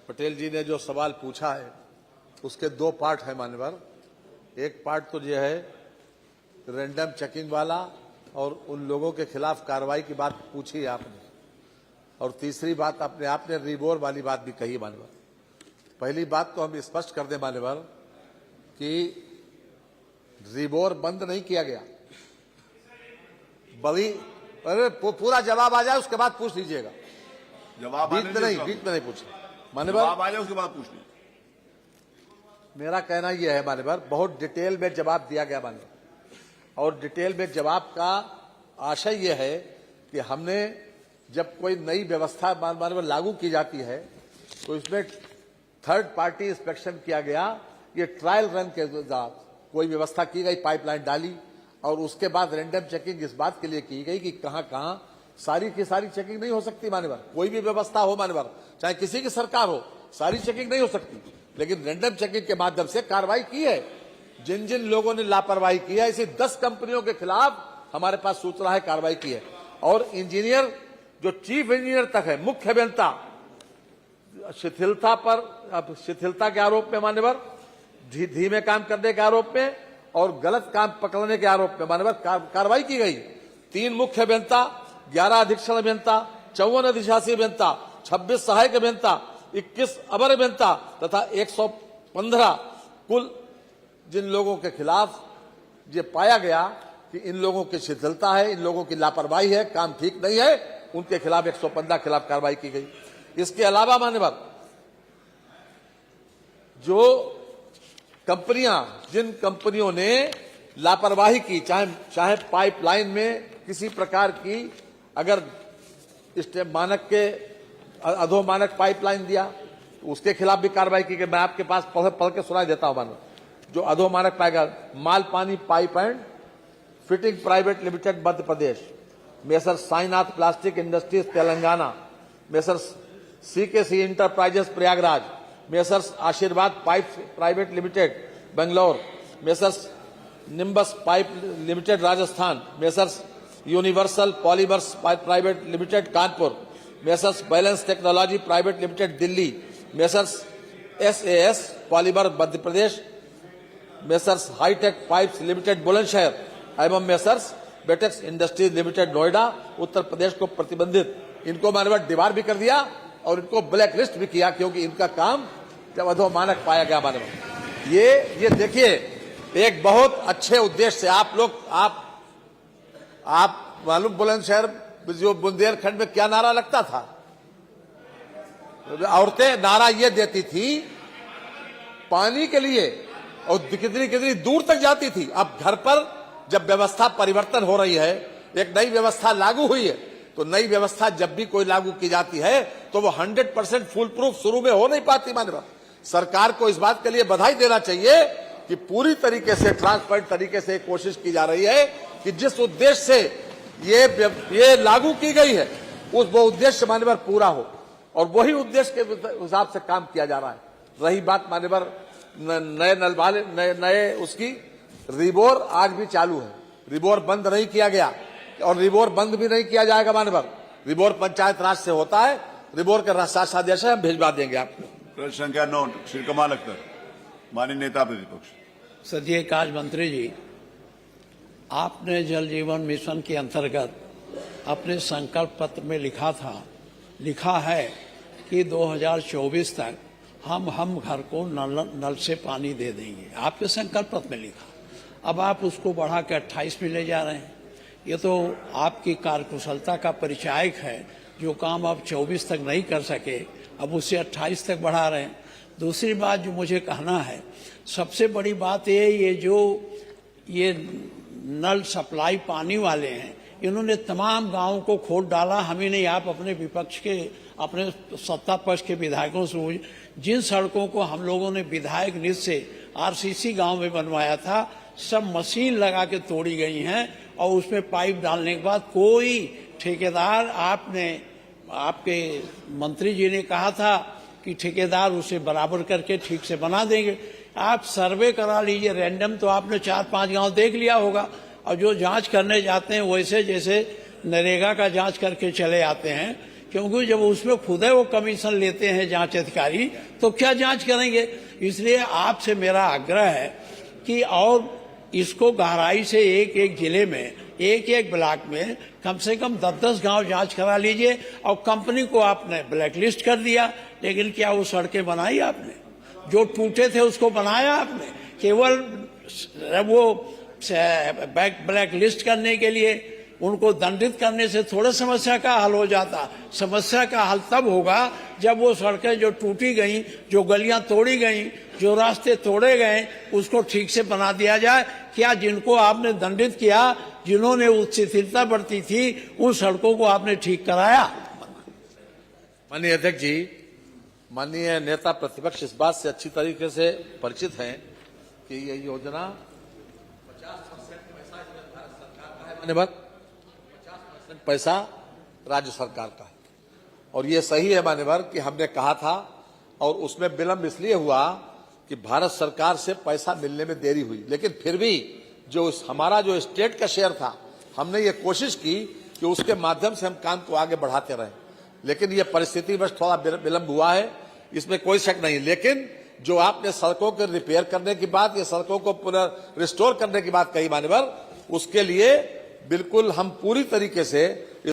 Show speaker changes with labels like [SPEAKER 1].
[SPEAKER 1] पटेल जी ने जो सवाल पूछा है उसके दो पार्ट है मान्यवर। एक पार्ट तो ये है रैंडम चेकिंग वाला और उन लोगों के खिलाफ कार्रवाई की बात पूछी है आपने, और तीसरी बात आपने रिबोर वाली बात भी कही मान्यवर। पहली बात तो हम स्पष्ट कर दें मान्यवर कि रिबोर बंद नहीं किया गया। बड़ी अरे पूरा जवाब आ जाए उसके बाद पूछ लीजिएगा।
[SPEAKER 2] जवाब
[SPEAKER 1] बीच में नहीं पूछे मान्यवर।
[SPEAKER 2] जवाब आ जाए उसके बाद पूछ लीजिए।
[SPEAKER 1] मेरा कहना यह है मान्यवर, बहुत डिटेल में जवाब दिया गया मान्यवर, और डिटेल में जवाब का आशय यह है कि हमने जब कोई नई व्यवस्था मान्यवर लागू की जाती है तो इसमें थर्ड पार्टी इंस्पेक्शन किया गया। ये ट्रायल रन के दौरान कोई व्यवस्था की गई, पाइपलाइन डाली, और उसके बाद रैंडम चेकिंग इस बात के लिए की गई कि कहां कहां सारी की सारी चेकिंग नहीं हो सकती मान्यवर। कोई भी व्यवस्था हो मान्यवर, चाहे किसी की सरकार हो, सारी चेकिंग नहीं हो सकती, लेकिन रैंडम चेकिंग के माध्यम से कार्रवाई की है। जिन जिन लोगों ने लापरवाही की है, ऐसी 10 कंपनियों के खिलाफ हमारे पास सूचना है, कार्रवाई की है। और इंजीनियर जो चीफ इंजीनियर तक है, मुख्य अभियंता, शिथिलता के आरोप में मान्यवर, धीमे काम करने के आरोप में और गलत काम पकड़ने के आरोप में मान्यवर कार्रवाई की गई। 3 मुख्य अभियंता, 11 अधीक्षण अभियंता, 54 अधिशासी अभियंता, 26 सहायक अभियंता, 21 अवर अभियंता तथा 115 कुल जिन लोगों के खिलाफ ये पाया गया कि इन लोगों की शिथिलता है, इन लोगों की लापरवाही है, काम ठीक नहीं है, उनके खिलाफ 115 खिलाफ कार्रवाई की गई। इसके अलावा मान्यवर जो कंपनियां, जिन कंपनियों ने लापरवाही की, चाहे पाइपलाइन में किसी प्रकार की अगर मानक के अधोमानक पाइपलाइन दिया तो उसके खिलाफ भी कार्रवाई की गई। मैं आपके पास पढ़ के सुनाई देता हूं मानो। जो अधोमानक पाएगा, माल पानी pipe and fitting private limited Madhya Pradesh, messrs Sainath plastic industries Telangana, messrs CKC enterprises Prayagraj, messrs Ashirwad pipe private limited Bangalore, messrs Nimbus pipe limited Rajasthan, messrs universal polymers private limited Kanpur, messrs balance technology private limited Delhi, messrs SAS polymer Madhya Pradesh, messrs hi tech pipes limited Bulandshahr एवं messrs Betex industries limited Noida Uttar Pradesh को प्रतिबंधित, इनको मानव debar भी कर दिया और इनको black list भी किया, क्योंकि इनका काम जब अधोमानक पाया गया मानव। ये देखिए, एक बहुत अच्छे उद्देश्य से आप मालूम बुलंदशहर जो बुंदेलखंड में क्या नारा लगता था, औरतें नारा ये देती थी पानी के लिए, और कितनी दूर तक जाती थी। अब घर पर जब व्यवस्था परिवर्तन हो रही है, एक नई व्यवस्था लागू हुई है, तो नई व्यवस्था जब भी कोई लागू की जाती है तो वो 100% फुल प्रूफ शुरू में हो नहीं पाती मान्यवर। सरकार को इस बात के लिए बधाई देना चाहिए कि पूरी तरीके से ट्रांसपेरेंट तरीके से कोशिश की जा रही है कि जिस उद्देश्य से ये लागू की गई है वो उद्देश्य मान्यवर पूरा हो, और वही उद्देश्य के हिसाब से काम किया जा रहा है। रही बात मान्यवर नए नल वाले नए उसकी, रिबोर आज भी चालू है, रिबोर बंद नहीं किया गया और रिबोर बंद भी नहीं किया जाएगा मान्यवर। रिबोर पंचायत राज से होता है, रिबोर के राष्ट्राध्यक्ष हम भिजवा देंगे आपको।
[SPEAKER 2] प्रश्न संख्या 9 श्री कमाल अख्तर, माननीय नेता प्रतिपक्ष।
[SPEAKER 3] सदीय काज मंत्री जी, आपने जल जीवन मिशन के अंतर्गत अपने संकल्प पत्र में लिखा है कि 2024 तक हम घर को नल से पानी दे देंगे। आपके संकल्प पत्र में लिखा, अब आप उसको बढ़ा के 28 में ले जा रहे हैं। ये तो आपकी कार्यकुशलता का परिचायक है। जो काम आप 24 तक नहीं कर सके, अब उसे 28 तक बढ़ा रहे हैं। दूसरी बात जो मुझे कहना है, सबसे बड़ी बात ये नल सप्लाई पानी वाले हैं, इन्होंने तमाम गांवों को खोद डाला। हम ही नहीं, आप अपने विपक्ष के, अपने सत्ता पक्ष के विधायकों से, जिन सड़कों को हम लोगों ने विधायक निधि से RCC गांव में बनवाया था, सब मशीन लगा के तोड़ी गई हैं, और उसमें पाइप डालने के बाद कोई ठेकेदार, आपके मंत्री जी ने कहा था कि ठेकेदार उसे बराबर करके ठीक से बना देंगे। आप सर्वे करा लीजिए, रैंडम तो आपने 4-5 गांव देख लिया होगा, और जो जांच करने जाते हैं वैसे जैसे नरेगा का जांच करके चले आते हैं क्योंकि जब उसमें खुद वो कमीशन लेते हैं जांच अधिकारी तो क्या जांच करेंगे। इसलिए आपसे मेरा आग्रह है कि और इसको गहराई से एक एक जिले में एक एक ब्लॉक में कम से कम 10-10 गांव जांच करा लीजिए। और कंपनी को आपने ब्लैकलिस्ट कर दिया, लेकिन क्या वो सड़कें बनाई आपने? जो टूटे थे उसको बनाया आपने? केवल वो ब्लैकलिस्ट करने के लिए, उनको दंडित करने से थोड़ा समस्या का हल हो जाता। समस्या का हल तब होगा जब वो सड़कें जो टूटी गई, जो गलियां तोड़ी गई, जो रास्ते तोड़े गए, उसको ठीक से बना दिया जाए। क्या जिनको आपने दंडित किया, जिन्होंने शिथिलता बरती थी, उन सड़कों को आपने ठीक कराया?
[SPEAKER 1] माननीय अध्यक्ष जी, माननीय नेता प्रतिपक्ष इस बात से अच्छी तरीके से परिचित हैं कि ये योजना 50% पैसा भारत सरकार का है, मान्यवर 50% पैसा राज्य सरकार का है। और ये सही है मान्यवर कि हमने कहा था, और उसमें विलंब इसलिए हुआ कि भारत सरकार से पैसा मिलने में देरी हुई, लेकिन फिर भी जो हमारा जो स्टेट का शेयर था, हमने ये कोशिश की कि उसके माध्यम से हम काम को आगे बढ़ाते रहें। लेकिन ये परिस्थिति बस थोड़ा विलंब हुआ है, इसमें कोई शक नहीं। लेकिन जो आपने सड़कों को रिपेयर करने की बात, ये सड़कों को पुनः रिस्टोर करने की बात कही मान्यवर, उसके लिए बिल्कुल हम पूरी तरीके से